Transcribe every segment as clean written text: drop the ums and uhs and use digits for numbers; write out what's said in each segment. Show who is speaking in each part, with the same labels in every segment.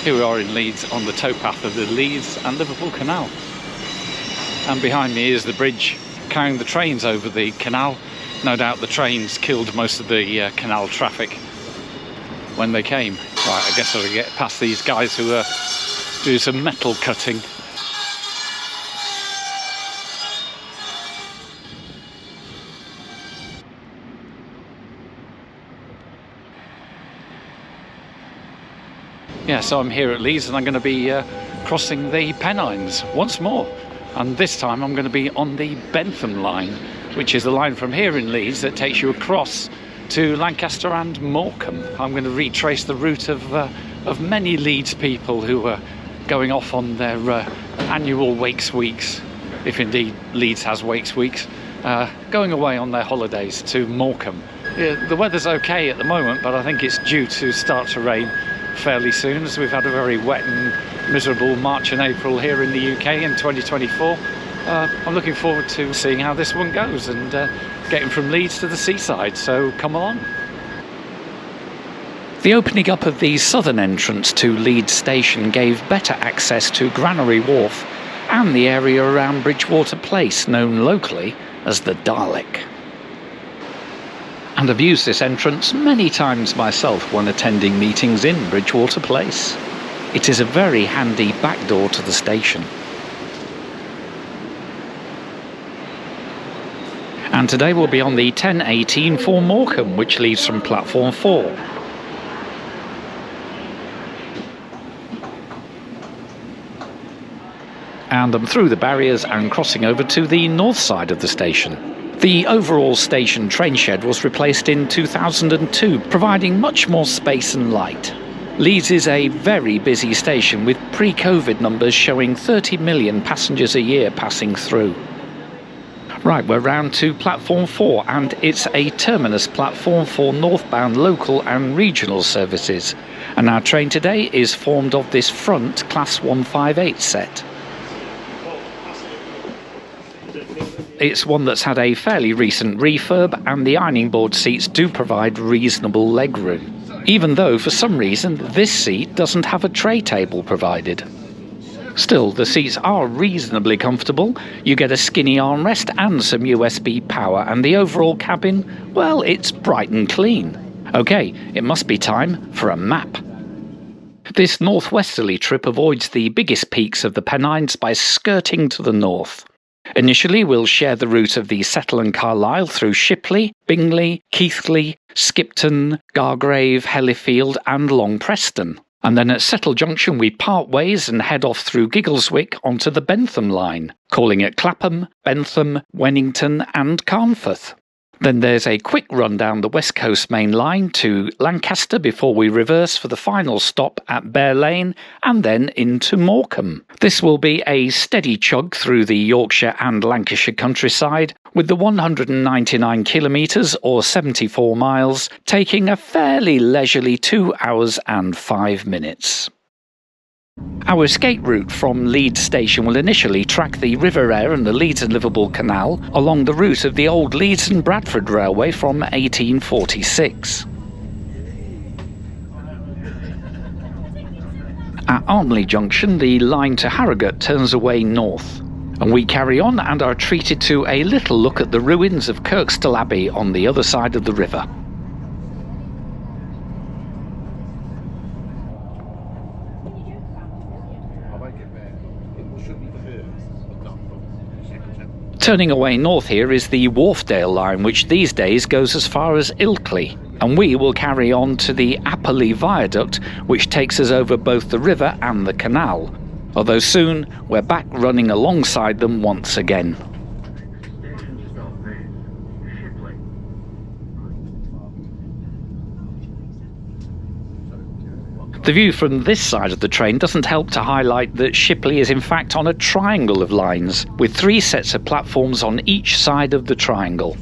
Speaker 1: Here we are in Leeds on the towpath of the Leeds and Liverpool Canal. And behind me is the bridge carrying the trains over the canal. No doubt the trains killed most of the canal traffic when they came. Right, I guess I'll get past these guys who do some metal cutting. Yeah, so I'm here at Leeds and I'm going to be crossing the Pennines once more. And this time I'm going to be on the Bentham Line, which is the line from here in Leeds that takes you across to Lancaster and Morecambe. I'm going to retrace the route of many Leeds people who are going off on their annual Wakes Weeks, if indeed Leeds has Wakes Weeks, going away on their holidays to Morecambe. Yeah, the weather's okay at the moment, but I think it's due to start to rain fairly soon, as we've had a very wet and miserable March and April here in the UK in 2024. I'm looking forward to seeing how this one goes and getting from Leeds to the seaside, so come along. The opening up of the southern entrance to Leeds station gave better access to Granary Wharf and the area around Bridgewater Place, known locally as the Dalek. And I've used this entrance many times myself when attending meetings in Bridgewater Place. It is a very handy back door to the station. And today we'll be on the 1018 for Morecambe, which leaves from platform 4. And I'm through the barriers and crossing over to the north side of the station. The overall station train shed was replaced in 2002, providing much more space and light. Leeds is a very busy station with pre-COVID numbers showing 30 million passengers a year passing through. Right, we're round to platform 4 and it's a terminus platform for northbound local and regional services. And our train today is formed of this front Class 158 set. It's one that's had a fairly recent refurb and the ironing board seats do provide reasonable legroom, even though for some reason this seat doesn't have a tray table provided. Still, the seats are reasonably comfortable. You get a skinny armrest and some USB power, and the overall cabin, well, it's bright and clean. Okay, it must be time for a map. This northwesterly trip avoids the biggest peaks of the Pennines by skirting to the north. Initially, we'll share the route of the Settle and Carlisle through Shipley, Bingley, Keithley, Skipton, Gargrave, Hfield and Long Preston. And then at Settle Junction we part ways and head off through Giggleswick onto the Bentham Line, calling at Clapham, Bentham, Wennington and Carnforth. Then there's a quick run down the West Coast Main Line to Lancaster before we reverse for the final stop at BREL Lane and then into Morecambe. This will be a steady chug through the Yorkshire and Lancashire countryside, with the 199 kilometres or 74 miles taking a fairly leisurely 2 hours and 5 minutes. Our escape route from Leeds station will initially track the River Aire and the Leeds and Liverpool Canal along the route of the old Leeds and Bradford Railway from 1846. At Armley Junction, the line to Harrogate turns away north, and we carry on and are treated to a little look at the ruins of Kirkstall Abbey on the other side of the river. Turning away north here is the Wharfdale line, which these days goes as far as Ilkley, and we will carry on to the Apperley Viaduct, which takes us over both the river and the canal, although soon we're back running alongside them once again. The view from this side of the train doesn't help to highlight that Shipley is in fact on a triangle of lines, with 3 sets of platforms on each side of the triangle.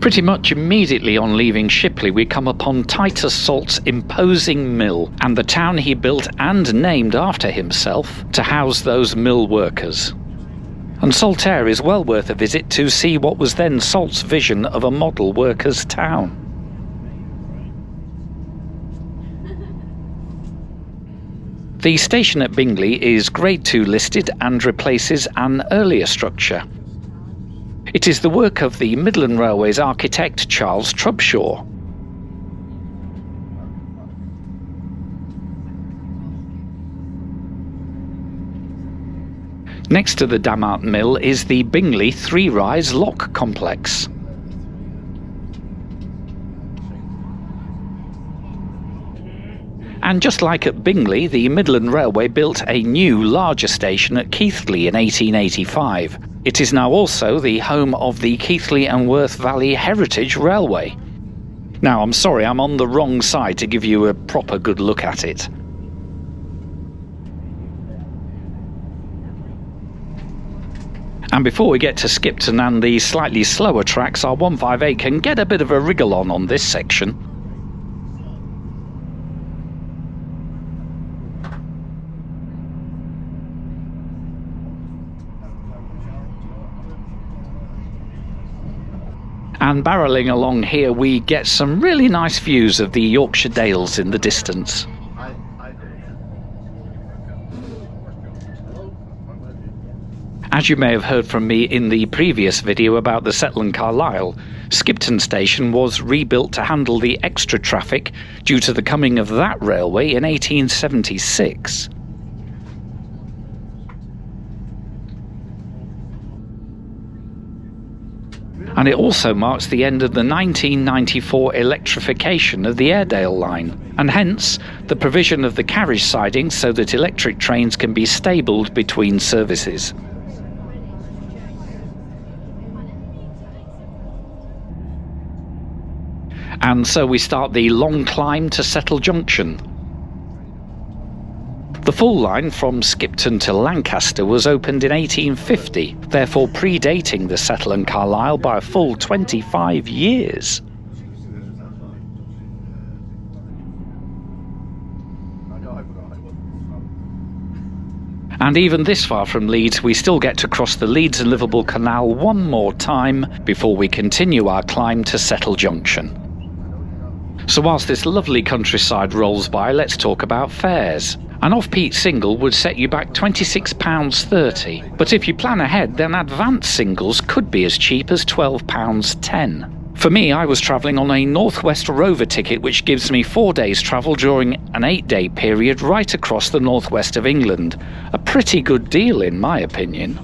Speaker 1: Pretty much immediately on leaving Shipley we come upon Titus Salt's imposing mill and the town he built and named after himself to house those mill workers. And Saltaire is well worth a visit to see what was then Salt's vision of a model workers' town. The station at Bingley is Grade 2 listed and replaces an earlier structure. It is the work of the Midland Railway's architect Charles Trubshaw. Next to the Damart Mill is the Bingley three-rise lock complex. And just like at Bingley, the Midland Railway built a new, larger station at Keithley in 1885. It is now also the home of the Keithley and Worth Valley Heritage Railway. Now, I'm sorry, I'm on the wrong side to give you a proper good look at it. And before we get to Skipton and the slightly slower tracks, our 158 can get a bit of a wriggle on this section. And barrelling along here, we get some really nice views of the Yorkshire Dales in the distance. As you may have heard from me in the previous video about the Settle and Carlisle, Skipton Station was rebuilt to handle the extra traffic due to the coming of that railway in 1876. And it also marks the end of the 1994 electrification of the Airedale line, and hence the provision of the carriage sidings so that electric trains can be stabled between services. And so we start the long climb to Settle Junction. The full line from Skipton to Lancaster was opened in 1850, therefore predating the Settle and Carlisle by a full 25 years. And even this far from Leeds, we still get to cross the Leeds and Liverpool Canal one more time before we continue our climb to Settle Junction. So whilst this lovely countryside rolls by, let's talk about fares. An Offpeak single would set you back £26.30, but if you plan ahead, then advanced singles could be as cheap as £12.10. For me, I was travelling on a West Rover ticket, which gives me 4 days travel during an 8-day period right across the northwest of England. A pretty good deal, in my opinion.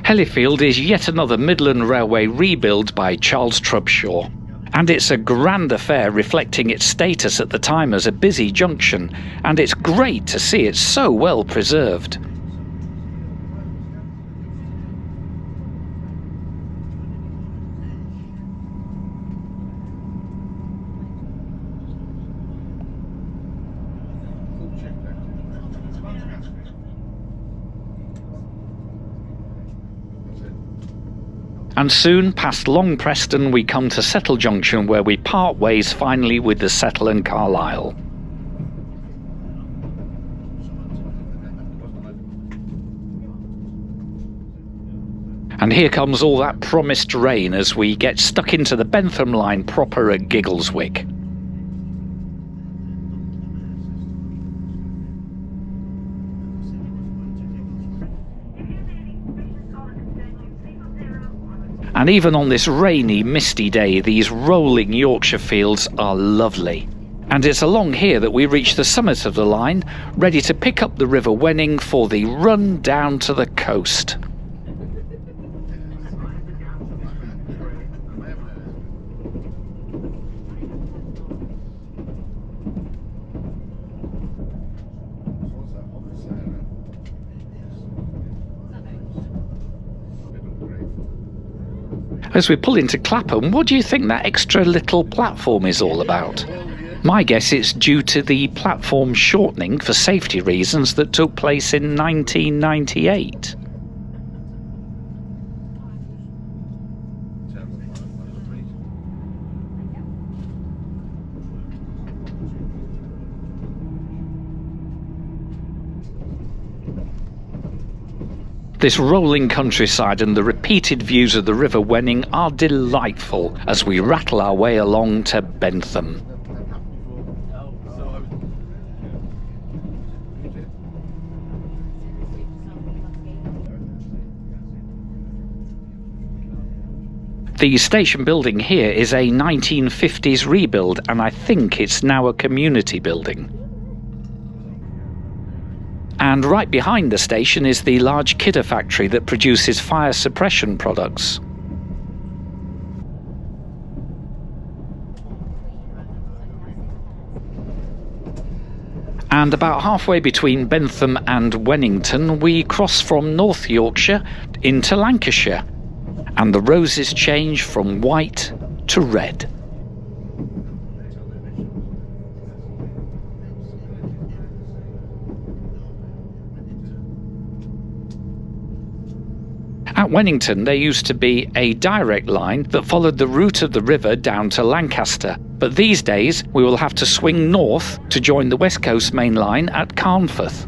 Speaker 1: Hfield is yet another Midland Railway rebuild by Charles Trubshaw, and it's a grand affair reflecting its status at the time as a busy junction, and it's great to see it so well preserved. And soon, past Long Preston, we come to Settle Junction, where we part ways finally with the Settle and Carlisle. And here comes all that promised rain as we get stuck into the Bentham Line proper at Giggleswick. And even on this rainy, misty day, these rolling Yorkshire fields are lovely. And it's along here that we reach the summit of the line, ready to pick up the River Wenning for the run down to the coast. As we pull into Clapham, what do you think that extra little platform is all about? My guess it's due to the platform shortening for safety reasons that took place in 1998. This rolling countryside and the repeated views of the River Wenning are delightful as we rattle our way along to Bentham. The station building here is a 1950s rebuild, and I think it's now a community building. And right behind the station is the large kidder factory that produces fire suppression products. And about halfway between Bentham and Wennington, we cross from North Yorkshire into Lancashire, and the roses change from white to red. At Wennington there used to be a direct line that followed the route of the river down to Lancaster, but these days we will have to swing north to join the West Coast Main Line at Carnforth.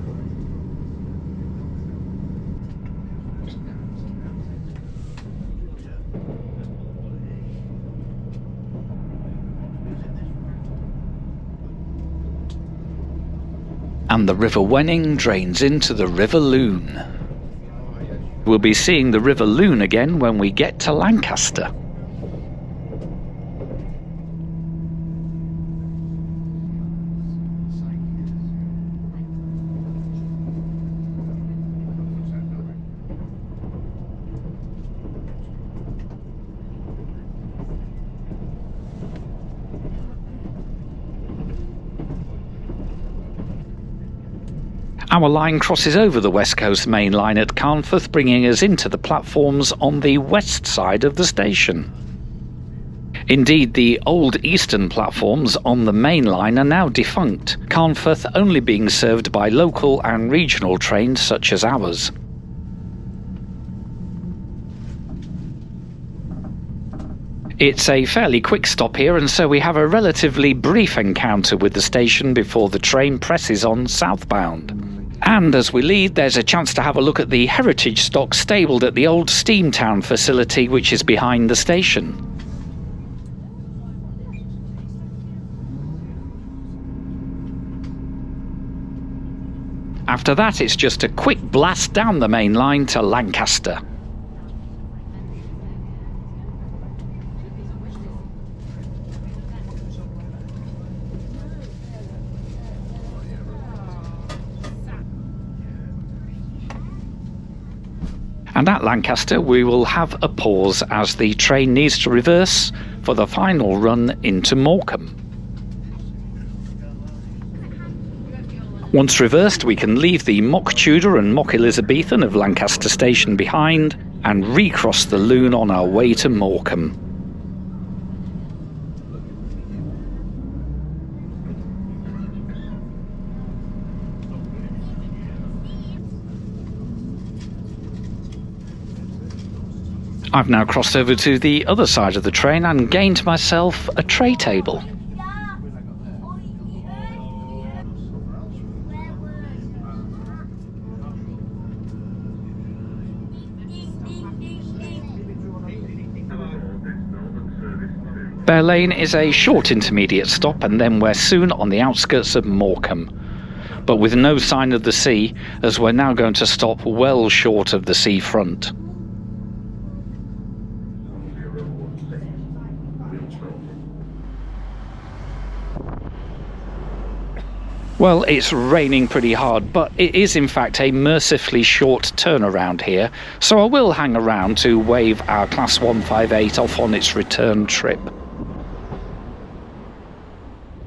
Speaker 1: And the River Wenning drains into the River Lune. We'll be seeing the River Lune again when we get to Lancaster. Our line crosses over the West Coast Main Line at Carnforth, bringing us into the platforms on the west side of the station. Indeed, the old eastern platforms on the main line are now defunct, Carnforth only being served by local and regional trains such as ours. It's a fairly quick stop here, and so we have a relatively brief encounter with the station before the train presses on southbound. And as we leave, there's a chance to have a look at the heritage stock stabled at the old Steamtown facility, which is behind the station. After that, it's just a quick blast down the main line to Lancaster. And at Lancaster we will have a pause as the train needs to reverse for the final run into Morecambe. Once reversed, we can leave the Mock Tudor and Mock Elizabethan of Lancaster Station behind and recross the Lune on our way to Morecambe. I've now crossed over to the other side of the train and gained myself a tray table. Bear Lane is a short intermediate stop, and then we're soon on the outskirts of Morecambe, but with no sign of the sea, as we're now going to stop well short of the seafront. Well, it's raining pretty hard, but it is in fact a mercifully short turnaround here, so I will hang around to wave our Class 158 off on its return trip.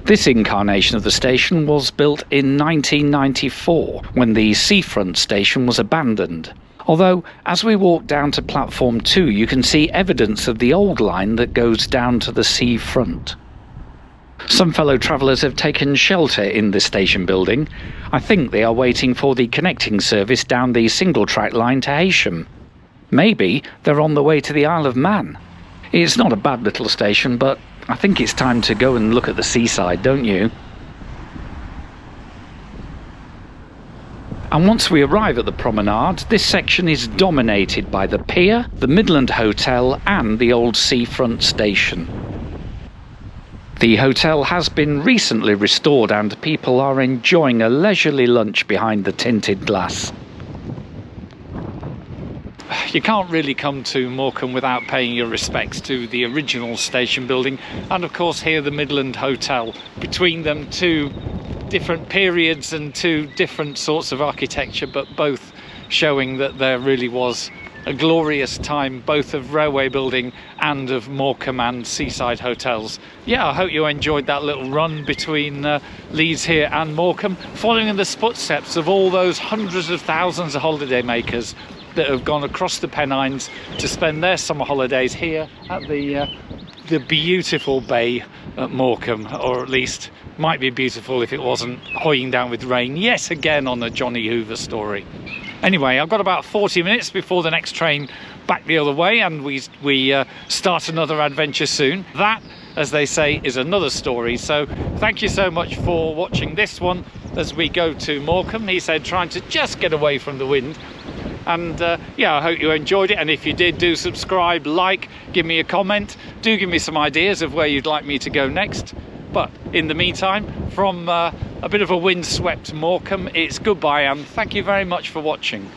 Speaker 1: This incarnation of the station was built in 1994, when the seafront station was abandoned. Although, as we walk down to platform 2, you can see evidence of the old line that goes down to the seafront. Some fellow travellers have taken shelter in the station building. I think they are waiting for the connecting service down the single-track line to Heysham. Maybe they're on the way to the Isle of Man. It's not a bad little station, but I think it's time to go and look at the seaside, don't you? And once we arrive at the promenade, this section is dominated by the pier, the Midland Hotel and the old seafront station. The hotel has been recently restored and people are enjoying a leisurely lunch behind the tinted glass. You can't really come to Morecambe without paying your respects to the original station building and of course here the Midland Hotel. Between them, two different periods and two different sorts of architecture, but both showing that there really was a glorious time both of railway building and of Morecambe and seaside hotels. Yeah, I hope you enjoyed that little run between Leeds here and Morecambe, following in the footsteps of all those hundreds of thousands of holidaymakers that have gone across the Pennines to spend their summer holidays here at the beautiful bay at Morecambe, or at least might be beautiful if it wasn't hoying down with rain yet again on the Johnny Hoover story. Anyway, I've got about 40 minutes before the next train back the other way and we start another adventure soon. That, as they say, is another story. So thank you so much for watching this one as we go to Morecambe. He said trying to just get away from the wind. And yeah, I hope you enjoyed it, and if you did, do subscribe, like, give me a comment, do give me some ideas of where you'd like me to go next. But in the meantime, from a bit of a windswept Morecambe, it's goodbye and thank you very much for watching.